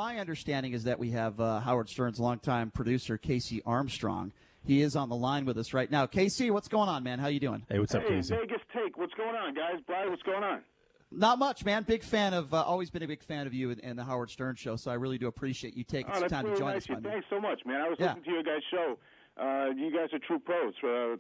my understanding is that we have Howard Stern's longtime producer, Casey Armstrong. He is on the line with us right now. Casey, what's going on, man? How you doing? Hey, what's up, Casey? Vegas Take. What's going on, guys? Brian, what's going on? Not much, man. Big fan of, always been a big fan of you and the Howard Stern Show, so I really do appreciate you taking some time really to join nice us, man. Thanks so much, man. I was listening to your guys' show. You guys are true pros.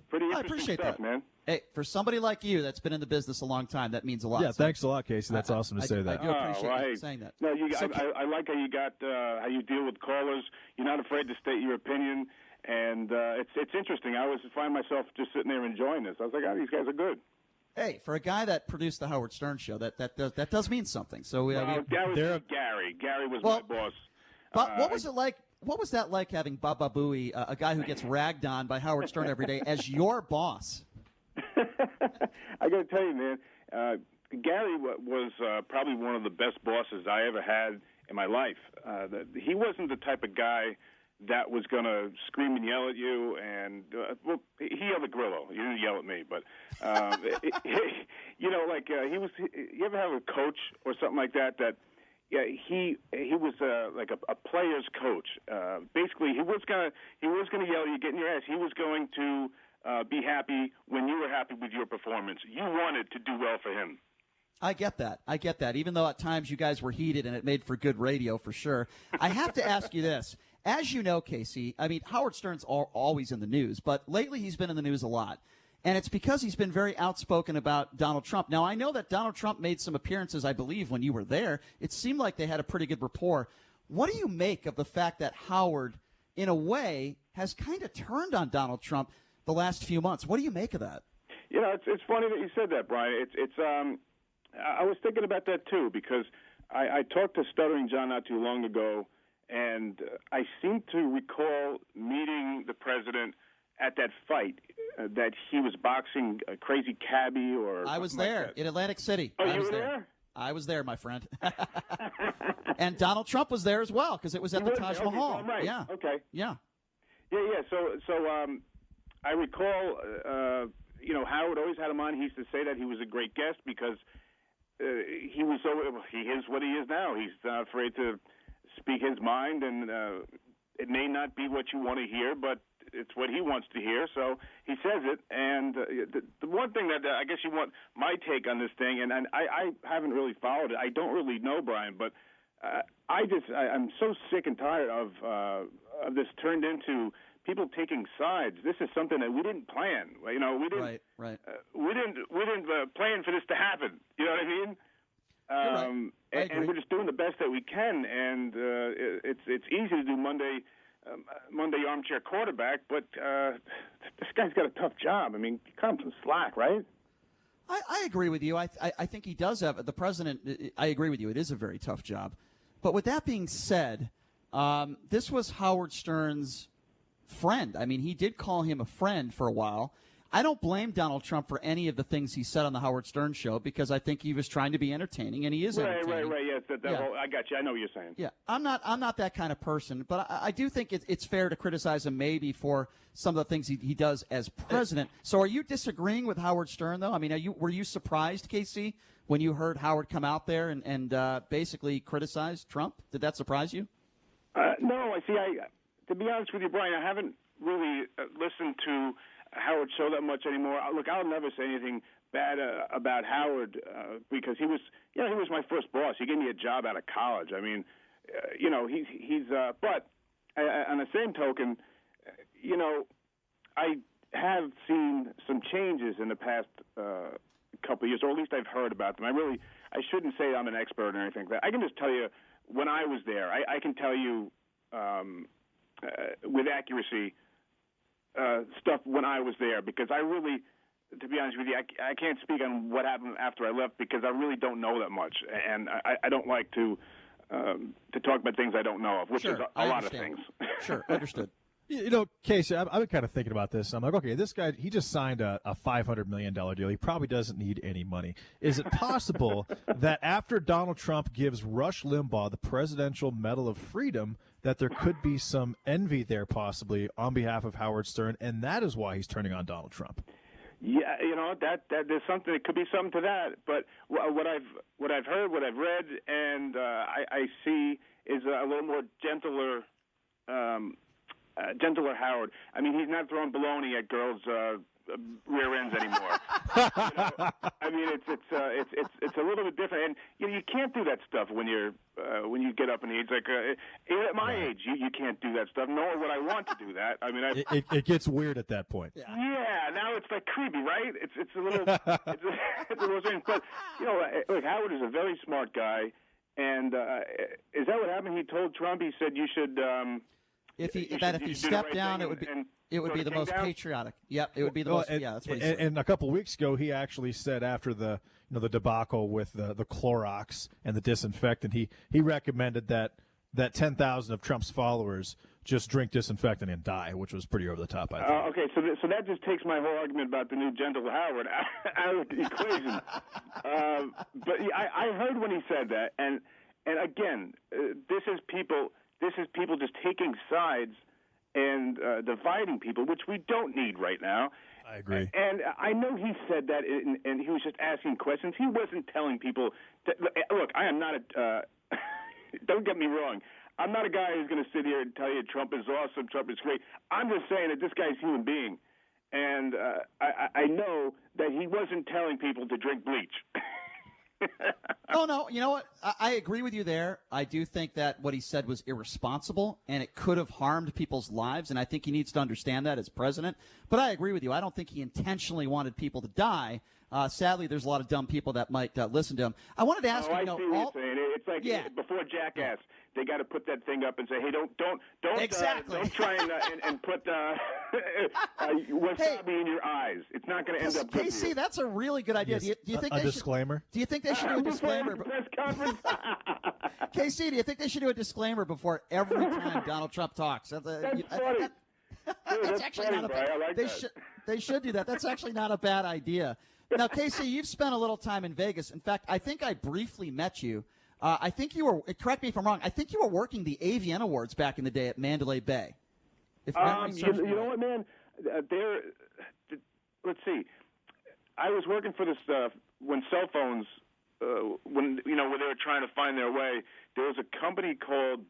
Pretty interesting I appreciate stuff, that, man. Hey, for somebody like you that's been in the business a long time, that means a lot. Yeah, thanks a lot, Casey. That's awesome to say that. I do appreciate you saying that. No, I like how you got how you deal with callers. You're not afraid to state your opinion, and it's interesting. I always find myself just sitting there enjoying this. I was like, oh, these guys are good. Hey, for a guy that produced the Howard Stern Show, that does mean something. So that was Gary. Gary was my boss. But what was it like? What was that like having Baba Booey, a guy who gets ragged on by Howard Stern every day, as your boss? I got to tell you, man, Gary was probably one of the best bosses I ever had in my life. He wasn't the type of guy that was going to scream and yell at you, and he yelled at Grillo. He didn't yell at me, but you was. You ever have a coach or something like that? Yeah, he was like a player's coach. Basically, he was gonna yell at you, get in your ass. He was going to be happy when you were happy with your performance. You wanted to do well for him. I get that. Even though at times you guys were heated and it made for good radio for sure. I have to ask you this. As you know, Casey, I mean, Howard Stern's always in the news, but lately he's been in the news a lot. And it's because he's been very outspoken about Donald Trump. Now, I know that Donald Trump made some appearances, I believe, when you were there. It seemed like they had a pretty good rapport. What do you make of the fact that Howard, in a way, has kind of turned on Donald Trump the last few months? What do you make of that? You know, it's funny that you said that, Brian. I was thinking about that, too, because I talked to Stuttering John not too long ago, and I seem to recall meeting the president at that fight that he was boxing a crazy cabbie or I was there like in Atlantic City. Oh, you were there? I was there, my friend. And Donald Trump was there as well because it was at the Taj Mahal. Oh, right. Yeah. Okay. Yeah. Yeah. So I recall, Howard always had him on. He used to say that he was a great guest because he is what he is now. He's not afraid to speak his mind, and it may not be what you want to hear, but it's what he wants to hear, so he says it. And the one thing that I guess you want my take on this thing, and I haven't really followed it. I don't really know, Brian, but I'm so sick and tired of this turned into people taking sides. This is something that we didn't plan. We didn't. Right. We didn't plan for this to happen. You know what I mean? Right. And we're just doing the best that we can, and it's easy to do Monday armchair quarterback, but this guy's got a tough job. I mean, cut him some slack, right? I agree with you. I think he does have the president. I agree with you. It is a very tough job. But with that being said, this was Howard Stern's friend. I mean, he did call him a friend for a while. I don't blame Donald Trump for any of the things he said on the Howard Stern Show because I think he was trying to be entertaining, and he is entertaining. Right. Yes, I got you. I know what you're saying. Yeah, I'm not that kind of person, but I do think it's fair to criticize him maybe for some of the things he does as president. So, are you disagreeing with Howard Stern though? I mean, were you surprised, Casey, when you heard Howard come out there and basically criticize Trump? Did that surprise you? No, to be honest with you, Brian, I haven't really listened to Howard show that much anymore. Look, I'll never say anything bad about Howard because he was my first boss. He gave me a job out of college. I mean, he's but on the same token, I have seen some changes in the past couple of years, or at least I've heard about them. I shouldn't say I'm an expert or anything, but I can just tell you when I was there, I can tell you with accuracy stuff when I was there, because I really, to be honest with you, I can't speak on what happened after I left because I really don't know that much, and I don't like to talk about things I don't know of, which is a lot of things. Sure, understood. Casey, I've been kind of thinking about this. I'm like, okay, this guy, he just signed a $500 million deal. He probably doesn't need any money. Is it possible that after Donald Trump gives Rush Limbaugh the Presidential Medal of Freedom, that there could be some envy there possibly on behalf of Howard Stern, and that is why he's turning on Donald Trump? Yeah, that there's something. It could be something to that. But what I've heard, what I've read, and I see is a little more gentler Howard. I mean, he's not throwing baloney at girls' rear ends anymore. I mean, it's a little bit different, and you can't do that stuff when you get up in age. Like at my age, you can't do that stuff. Nor would I want to do that. I mean, it gets weird at that point. Yeah, now it's like creepy, right? It's a little it's a little strange. But look, Howard is a very smart guy, and is that what happened? He told Trump. He said you should. If he stepped down, it would be the most patriotic. Yep, it would be the most. Yeah, that's what he said. And a couple weeks ago, he actually said after the debacle with the Clorox and the disinfectant, he recommended that 10,000 of Trump's followers just drink disinfectant and die, which was pretty over the top, I think. Okay, so that just takes my whole argument about the new gentle Howard out of the equation. But I heard when he said that, and again, this is people just taking sides and dividing people, which we don't need right now. I agree. And I know he said that, and he was just asking questions. He wasn't telling people. Look, I am not a. Don't get me wrong. I'm not a guy who's going to sit here and tell you Trump is awesome, Trump is great. I'm just saying that this guy's a human being, and I know that he wasn't telling people to drink bleach. Oh, no. You know what? I agree with you there. I do think that what he said was irresponsible, and it could have harmed people's lives, and I think he needs to understand that as president. But I agree with you. I don't think he intentionally wanted people to die. Sadly, there's a lot of dumb people that might listen to him. I wanted to ask you, I see what you're saying. It's like before Jackass, they got to put that thing up and say, "Hey, don't exactly. Don't try and put wasabi in your eyes. It's not going to end up good." Casey, that's a really good idea. Yes. Do you think a disclaimer? Do you think they should do a disclaimer? Press conference. Casey, do you think they should do a disclaimer before every time Donald Trump talks? That's funny. That's actually funny, not a Brian. bad. I like that. They should do that. That's actually not a bad idea. Now, Casey, you've spent a little time in Vegas. In fact, I think I briefly met you. I think you were. Correct me if I'm wrong. I think you were working the AVN Awards back in the day at Mandalay Bay. You know what, man? Let's see. I was working for this when cell phones, when they were trying to find their way. There was a company called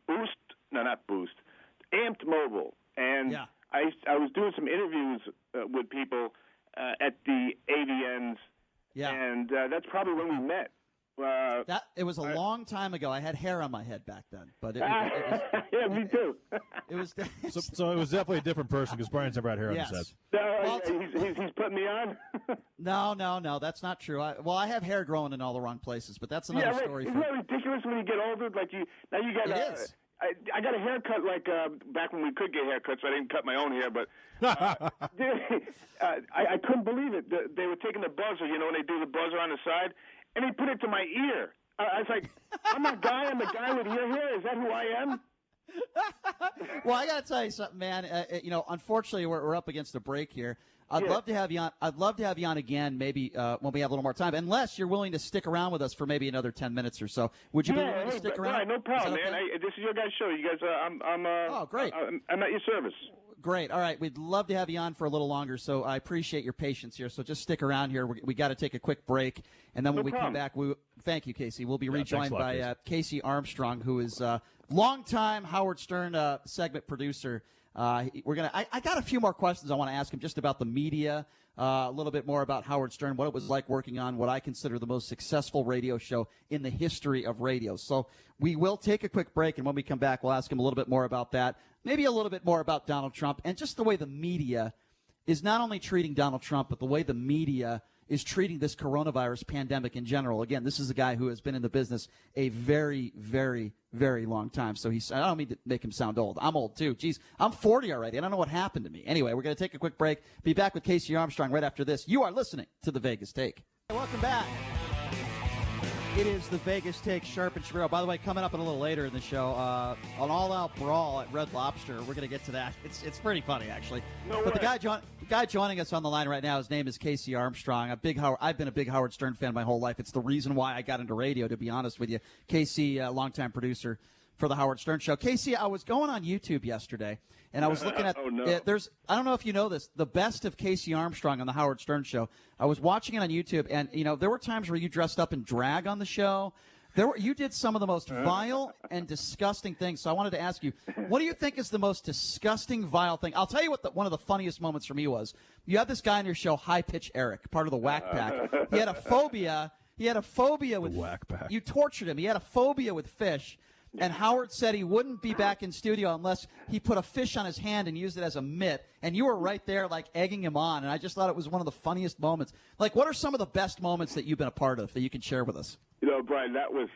Amped Mobile, and I was doing some interviews with people at the AVNs, and that's probably when we met. It was a long time ago. I had hair on my head back then, but it was, yeah, me too. It was so it was definitely a different person because Brian's never had hair on his head. No, he's putting me on. No, that's not true. I have hair growing in all the wrong places, but that's another story. Isn't that ridiculous when you get older? Like you got. It is. I got a haircut like back when we could get haircuts. I didn't cut my own hair, but I couldn't believe it. They were taking the buzzer, when they do the buzzer on the side, and they put it to my ear. I was like, I'm the guy with your hair. Is that who I am? Well, I got to tell you something, man. Unfortunately, we're up against a break here. I'd love to have you on. I'd love to have you on again, maybe when we have a little more time, unless you're willing to stick around with us for maybe another 10 minutes or so. Would you be willing to stick around? Right, no problem, man. This is your guys' show. You guys, oh, great. I'm at your service. Great. All right. We'd love to have you on for a little longer, so I appreciate your patience here. So just stick around here. We got to take a quick break, and then when we come back, thank you, Casey. We'll be rejoined by Casey Armstrong, who is a longtime Howard Stern segment producer. I got a few more questions I want to ask him just about the media, a little bit more about Howard Stern, what it was like working on what I consider the most successful radio show in the history of radio. So we will take a quick break, and when we come back, we'll ask him a little bit more about that, maybe a little bit more about Donald Trump, and just the way the media is not only treating Donald Trump, but the way the media is treating this coronavirus pandemic in general. Again, this is a guy who has been in the business a very, very, very long time. So I don't mean to make him sound old. I'm old too. Geez, I'm 40 already. I don't know what happened to me. Anyway, we're going to take a quick break. Be back with Casey Armstrong right after this. You are listening to The Vegas Take. Welcome back. It is The Vegas Take, Sharp and Shapiro. By the way, coming up a little later in the show, an all-out brawl at Red Lobster. We're going to get to that. It's pretty funny, actually. But the guy joining us on the line right now, his name is Casey Armstrong. I've been a big Howard Stern fan my whole life. It's the reason why I got into radio, to be honest with you. Casey, longtime producer for the Howard Stern Show. Casey, I was going on YouTube yesterday, and I was looking at I don't know if you know this, the best of Casey Armstrong on the Howard Stern Show. I was watching it on YouTube, and there were times where you dressed up in drag on the show. You did some of the most vile and disgusting things. So I wanted to ask you, what do you think is the most disgusting, vile thing? I'll tell you what one of the funniest moments for me was. You had this guy on your show, High Pitch Eric, part of the Whack Pack. He had a phobia. With Whack Pack. You tortured him. He had a phobia with fish. And Howard said he wouldn't be back in studio unless he put a fish on his hand and used it as a mitt. And you were right there, like, egging him on. And I just thought it was one of the funniest moments. Like, what are some of the best moments that you've been a part of that you can share with us? You know, Brian, that was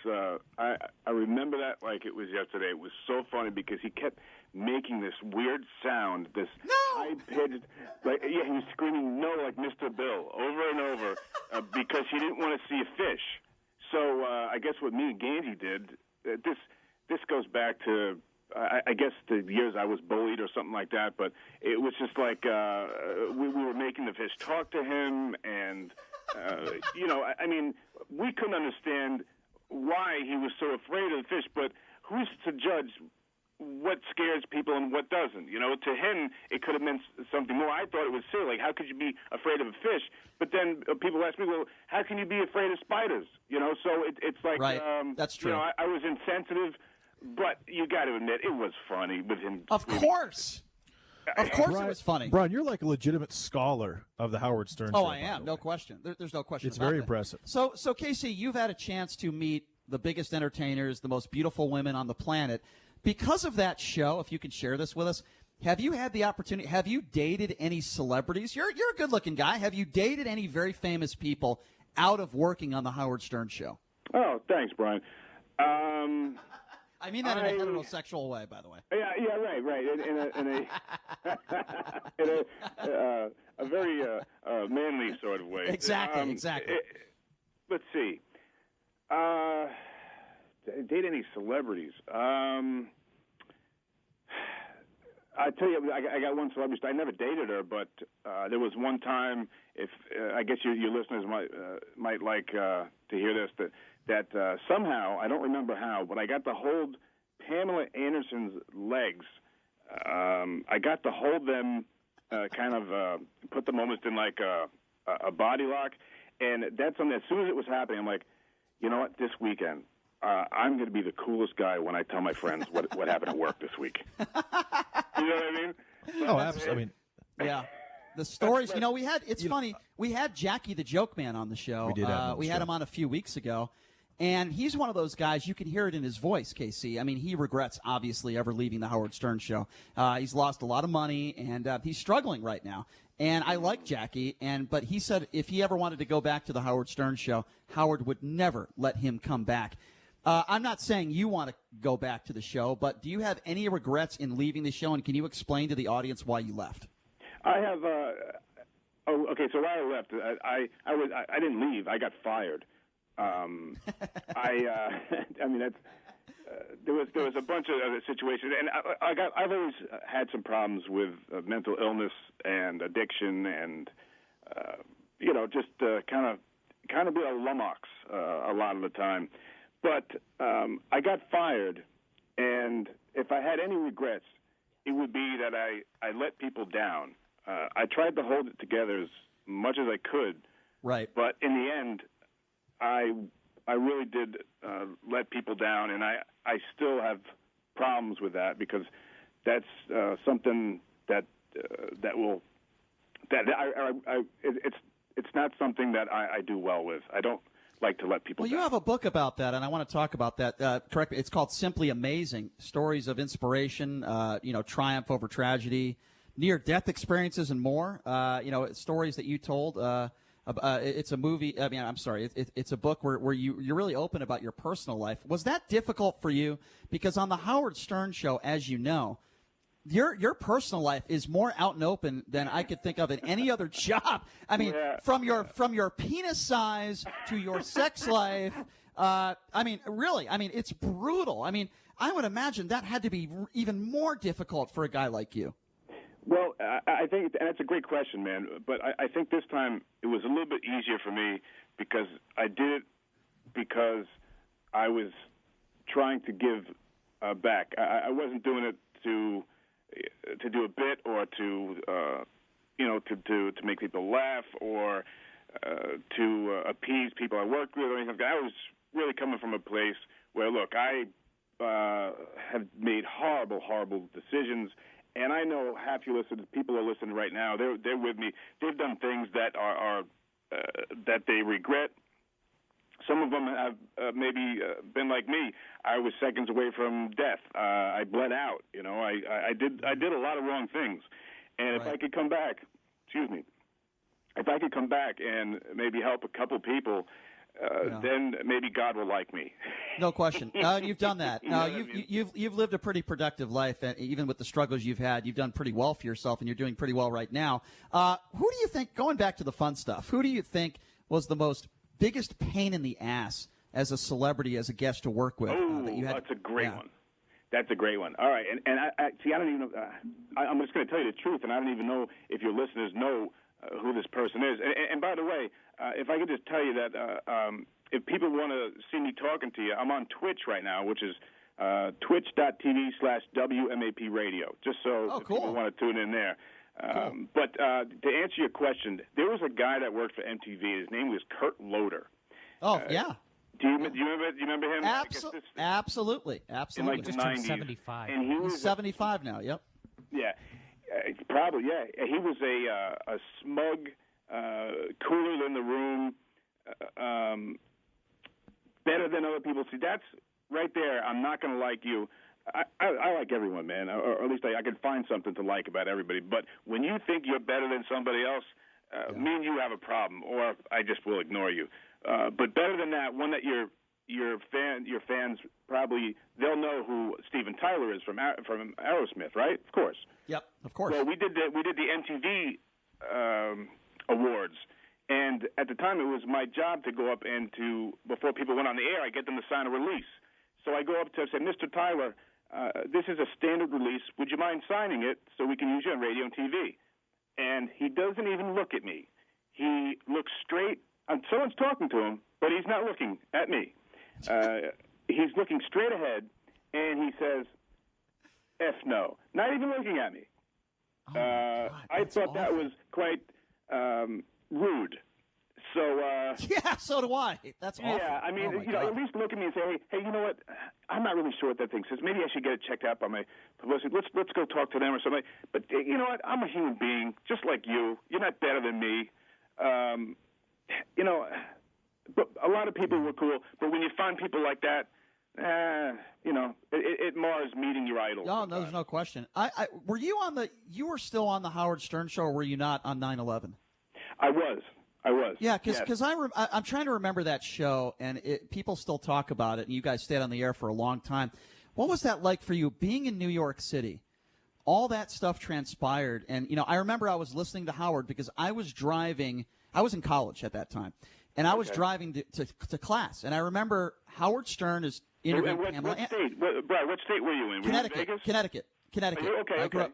I remember that like it was yesterday. It was so funny because he kept making this weird sound, this high-pitched, like, he was screaming "no" like Mr. Bill over and over because he didn't want to see a fish. So I guess what me and Gandy did, this goes back to, I guess, the years I was bullied or something like that, but it was just like we were making the fish talk to him, and, you know, I mean, we couldn't understand why he was so afraid of the fish, but who's to judge what scares people and what doesn't? You know, to him, it could have meant something more. I thought it was silly. Like, how could you be afraid of a fish? But then people ask me, well, how can you be afraid of spiders? You know, so it's like, right. That's true. You know, I was insensitive, but you got to admit, it was funny with him. Of course. Of course Brian, it was funny. Brian, you're like a legitimate scholar of the Howard Stern show. Oh, I am. No question. There's no question. It's very that. impressive. So, Casey, you've had a chance to meet the biggest entertainers, the most beautiful women on the planet. Because of that show, if you could share this with us, have you had the opportunity, have you dated any celebrities? You're a good-looking guy. Have you dated any very famous people out of working on the Howard Stern show? Oh, thanks, Brian. I mean that in a heterosexual way, by the way. Yeah, right. In a very manly sort of way. Exactly. Let's see. Date any celebrities? I tell you, I got one celebrity. I never dated her, but there was one time. If I guess your listeners might like to hear this, that somehow, I don't remember how, but I got to hold Pamela Anderson's legs. I got to hold them, put them almost in like a body lock, and that's something. As soon as it was happening, I'm like, you know what? This weekend, I'm going to be the coolest guy when I tell my friends what happened at work this week. You know what I mean? Oh, absolutely. I mean, yeah. The stories, you know, it's funny. We had Jackie the Joke Man on the show. We did we had him on a few weeks ago. And he's one of those guys, you can hear it in his voice, Casey. I mean, he regrets, obviously, ever leaving the Howard Stern show. He's lost a lot of money, and he's struggling right now. And I like Jackie, but he said if he ever wanted to go back to the Howard Stern show, Howard would never let him come back. I'm not saying you want to go back to the show, but do you have any regrets in leaving the show, and can you explain to the audience why you left? I have. Okay. So why I left, I didn't leave. I got fired. I mean, that's there was a bunch of other situations, and I've always had some problems with mental illness and addiction, and just kind of be a lummox a lot of the time. But I got fired, and if I had any regrets, it would be that I let people down. I tried to hold it together as much as I could, right? But in the end, I really did let people down, and I still have problems with that because that's something that it's not something that I do well with. I don't like to let people down. You have a book about that, and I want to talk about that. Correct me. It's called Simply Amazing: Stories of Inspiration, Triumph over Tragedy, Near-Death Experiences, and more. Stories that you told. It's a movie. I mean, I'm sorry. It's a book where you're really open about your personal life. Was that difficult for you? Because on the Howard Stern show, as you know, your personal life is more out and open than I could think of in any other job. I mean, from your penis size to your sex life. Really. I mean, it's brutal. I mean, I would imagine that had to be even more difficult for a guy like you. Well, I think, and that's a great question, man, but I think this time it was a little bit easier for me because I did it because I was trying to give back. I wasn't doing it to do a bit or to make people laugh or to appease people I worked with or anything like that. I was really coming from a place where, look, I have made horrible, horrible decisions, and I know half your listeners, people are listening right now. They're with me. They've done things that are that they regret. Some of them have maybe been like me. I was seconds away from death. I bled out. You know, I did a lot of wrong things, and if I could come back, if I could come back and maybe help a couple people, then maybe God will like me. No question. You've done that. You've lived a pretty productive life, and even with the struggles you've had, you've done pretty well for yourself, and you're doing pretty well right now. Who do you think, going back to the fun stuff, who do you think was the biggest pain in the ass as a celebrity, as a guest to work with? That's a great one. That's a great one. All right, and I don't even know. I'm just going to tell you the truth, and I don't even know if your listeners know who this person is. And by the way, if I could just tell you that if people want to see me talking to you, I'm on Twitch right now, which is twitch.tv/WMAP radio, just so people want to tune in there. But to answer your question, there was a guy that worked for MTV. His name was Kurt Loder. Oh, yeah. Do you remember him? Absolutely. In like the 90s. 75. And he's 75 now, yep. Yeah. Probably, yeah. He was a smug, cooler than the room, better than other people. See, that's right there. I'm not going to like you. I like everyone, man, or at least I can find something to like about everybody. But when you think you're better than somebody else, me and you have a problem, or I just will ignore you. But better than that, one that your fans probably, they'll know who Steven Tyler is from Aerosmith, right? Of course. Yep, of course. Well, we did the MTV awards, and at the time it was my job to go up and before people went on the air, I get them to sign a release. So I go up to say, Mr. Tyler, this is a standard release. Would you mind signing it so we can use you on radio and TV? And he doesn't even look at me. He looks straight. Someone's talking to him, but he's not looking at me. He's looking straight ahead, and he says, F no. Not even looking at me. God, I thought awful. that was quite rude. So yeah, so do I. That's awful. Yeah, I mean, at least look at me and say, hey, you know what? I'm not really sure what that thing says. Maybe I should get it checked out by my publicist. Let's go talk to them or something. But you know what? I'm a human being, just like you. You're not better than me. But a lot of people were cool. But when you find people like that, it mars meeting your idol. No, there's no question. You were still on the Howard Stern show, or were you not on 9/11? I was. Yeah, because I'm trying to remember that show, and people still talk about it, and you guys stayed on the air for a long time. What was that like for you, being in New York City? All that stuff transpired, and I remember I was listening to Howard because I was driving. I was in college at that time, and I was driving to class, and I remember Howard Stern is interviewing Pamela. What state? Brad, what state were you in? Connecticut. Were you in Connecticut. Okay.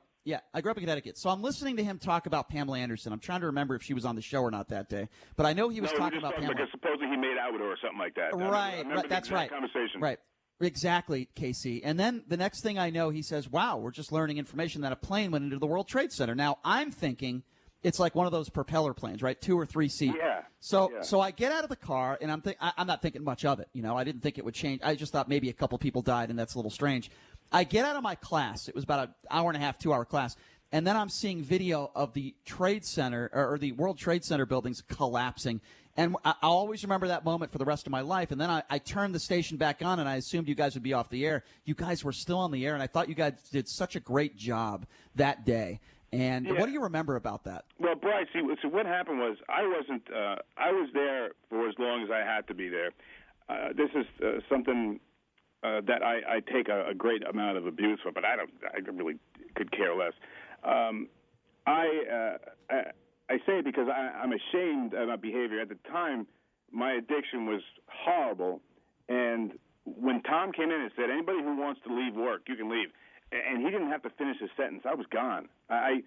I grew up in Connecticut. So I'm listening to him talk about Pamela Anderson. I'm trying to remember if she was on the show or not that day. But I know he was talking about Pamela. Because supposedly he made out with her or something like that. Right. That's right. Conversation. Right. Exactly, Casey. And then the next thing I know, he says, wow, we're just learning information that a plane went into the World Trade Center. Now, I'm thinking it's like one of those propeller planes, right? 2 or 3 seat. Yeah. So I get out of the car, and I'm not thinking much of it. I didn't think it would change. I just thought maybe a couple people died, and that's a little strange. I get out of my class. It was about an hour and a half, 2-hour class. And then I'm seeing video of the Trade Center or the World Trade Center buildings collapsing. And I'll always remember that moment for the rest of my life. And then I turned the station back on, and I assumed you guys would be off the air. You guys were still on the air, and I thought you guys did such a great job that day. And what do you remember about that? Well, Bryce, so what happened was I was there for as long as I had to be there. This is something that I take a great amount of abuse for, but I really could care less. I say it because I'm ashamed of my behavior. At the time, my addiction was horrible, and when Tom came in and said, anybody who wants to leave work, you can leave, and he didn't have to finish his sentence, I was gone. I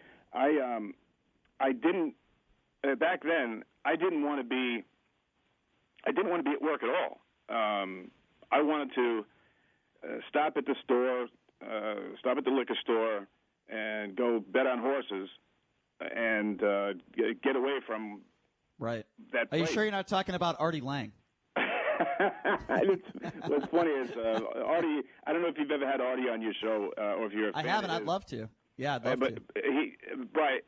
didn't back then. I didn't want to be at work at all. I wanted to stop at the store, stop at the liquor store, and go bet on horses, and get away from right. that Are you place. sure you're not talking about Artie Lang? What's funny is Artie. I don't know if you've ever had Artie on your show, or if you're a fan. I haven't. of I'd his. love to. Yeah, I'd love but to. Brian,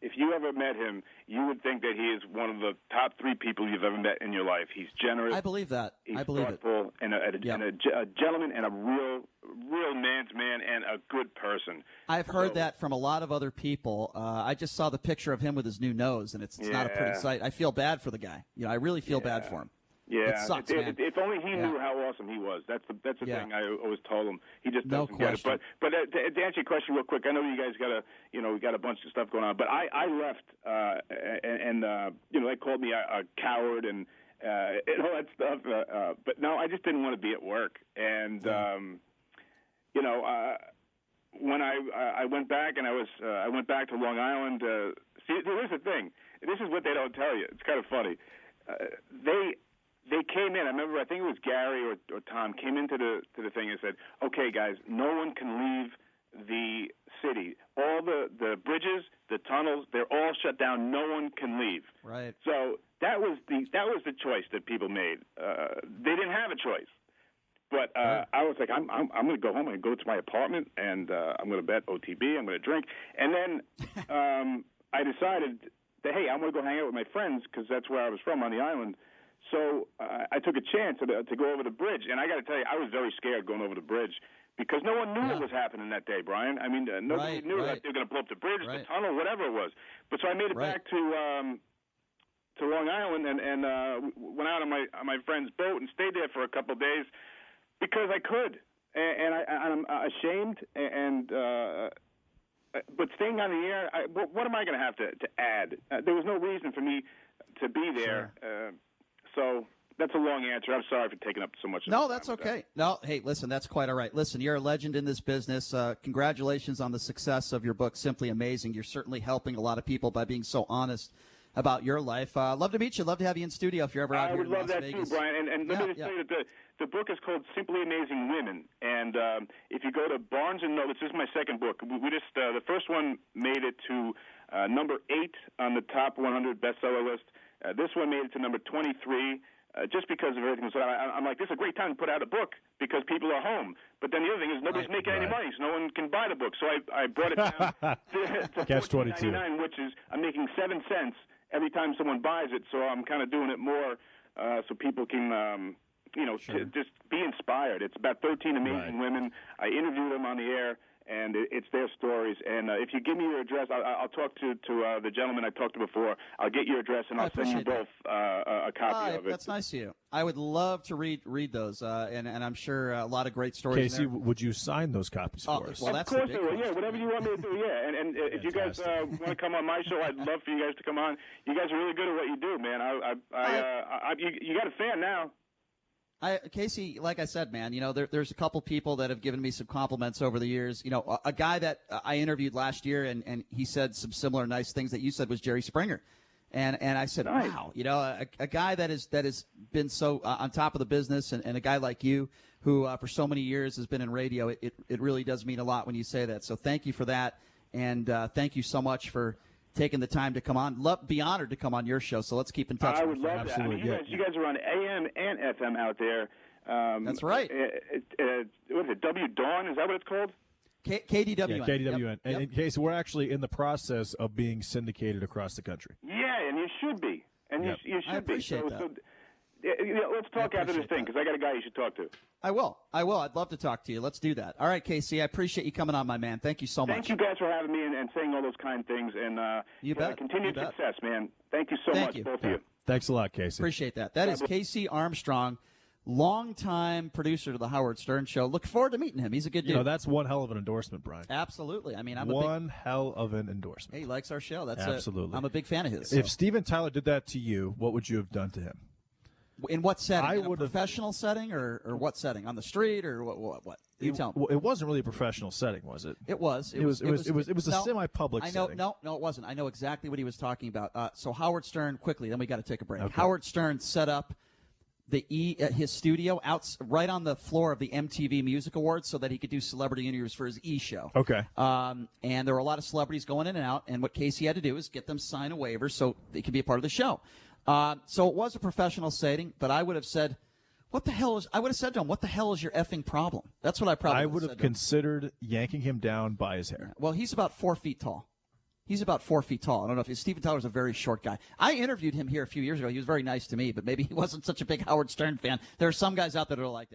if you ever met him, you would think that he is one of the top 3 people you've ever met in your life. He's generous. I believe that. He's I believe thoughtful, it. and a gentleman, and a real man's man, and a good person. I've heard that from a lot of other people. I just saw the picture of him with his new nose, and it's not a pretty sight. I feel bad for the guy. I really feel bad for him. Yeah, it sucks, man. If only he knew how awesome he was. That's the thing I always told him. He just doesn't get it. But to answer your question real quick, I know you guys got a bunch of stuff going on. But I left, and they called me a coward and all that stuff. But no, I just didn't want to be at work. And when I went back, and I went back to Long Island. See, here's the thing. This is what they don't tell you. It's kind of funny. They came in. I remember. I think it was Gary or Tom came into the thing and said, "Okay, guys, no one can leave the city. All the bridges, the tunnels, they're all shut down. No one can leave." Right. So that was the choice that people made. They didn't have a choice. But I was like, I'm going to go home and go to my apartment, and I'm going to bet OTB. I'm going to drink, and then I decided that hey, I'm going to go hang out with my friends because that's where I was from on the island. So I took a chance to go over the bridge, and I got to tell you, I was very scared going over the bridge because no one knew what was happening that day, Brian. I mean, nobody knew that they were going to blow up the bridge, the tunnel, whatever it was. But so I made it back to Long Island and went out on my friend's boat and stayed there for a couple of days because I could, and I'm ashamed but staying on the air, what am I going to have to add? There was no reason for me to be there. Sure. So that's a long answer. I'm sorry for taking up so much. No, that's okay. No, hey, listen, that's quite all right. Listen, you're a legend in this business. Congratulations on the success of your book. Simply amazing. You're certainly helping a lot of people by being so honest about your life. Love to meet you. Love to have you in studio if you're ever out here in Las Vegas. I would love that too, Brian. And let me just tell you that the book is called Simply Amazing Women. And if you go to Barnes & Noble, this is my second book. We just the first one made it to number 8 on the top 100 bestseller list. This one made it to number 23 just because of everything. So I'm like, this is a great time to put out a book because people are home. But then the other thing is nobody's making any money, so no one can buy the book. So I brought it down to Catch 22, which is I'm making 7 cents every time someone buys it. So I'm kind of doing it more so people can, just be inspired. It's about 13 amazing women. I interview them on the air. And it's their stories. And if you give me your address, I'll talk to the gentleman I talked to before. I'll get your address, and I'll send you both a copy of it. That's nice of you. I would love to read those, and I'm sure a lot of great stories. Casey, would you sign those copies for us? Well, that's of course I will. Yeah, whatever you want me to do. Yeah, and if you guys want to come on my show, I'd love for you guys to come on. You guys are really good at what you do, man. You got a fan now. Casey, like I said, man, there's a couple people that have given me some compliments over the years. A guy that I interviewed last year, and he said some similar nice things that you said was Jerry Springer. And I said, wow, a guy that has been so on top of the business and a guy like you who for so many years has been in radio, it really does mean a lot when you say that. So thank you for that. And thank you so much for taking the time to come on. Be honored to come on your show. So let's keep in touch. I would love that. I mean, you guys are on AM and FM out there. That's right. What is it? W Dawn? Is that what it's called? KDWN. Yeah, KDWN. And in case we're actually in the process of being syndicated across the country. Yeah, and you should be. And you should be. I appreciate that. Let's talk after this thing because I got a guy you should talk to. I will. I'd love to talk to you. Let's do that. All right, Casey. I appreciate you coming on, my man. Thank you so much. Thank you guys for having me and saying all those kind things. And you bet. Continued success, man. Thank you so much, both of you. Thanks a lot, Casey. Appreciate that. That is Casey Armstrong, longtime producer to the Howard Stern Show. Look forward to meeting him. He's a good dude. That's one hell of an endorsement, Brian. Absolutely. I mean, one hell of an endorsement. Hey, he likes our show. That's absolutely. I'm a big fan of his. If Steven Tyler did that to you, what would you have done to him? In what setting? In a professional setting or what setting? On the street or what? You tell me. Well, it wasn't really a professional setting, was it? It was. It was a semi-public setting. No, it wasn't. I know exactly what he was talking about. So Howard Stern, quickly, then we got to take a break. Okay. Howard Stern set up his studio right on the floor of the MTV Music Awards so that he could do celebrity interviews for his show. Okay. And there were a lot of celebrities going in and out, and what Casey had to do is get them sign a waiver so they could be a part of the show. So it was a professional setting, but I would have said, I would have said to him, what the hell is your effing problem? That's what I probably I would have considered yanking him down by his hair. Well, he's about 4 feet tall. He's about 4 feet tall. I don't know if Steven Tyler's a very short guy. I interviewed him here a few years ago. He was very nice to me, but maybe he wasn't such a big Howard Stern fan. There are some guys out there that are like that.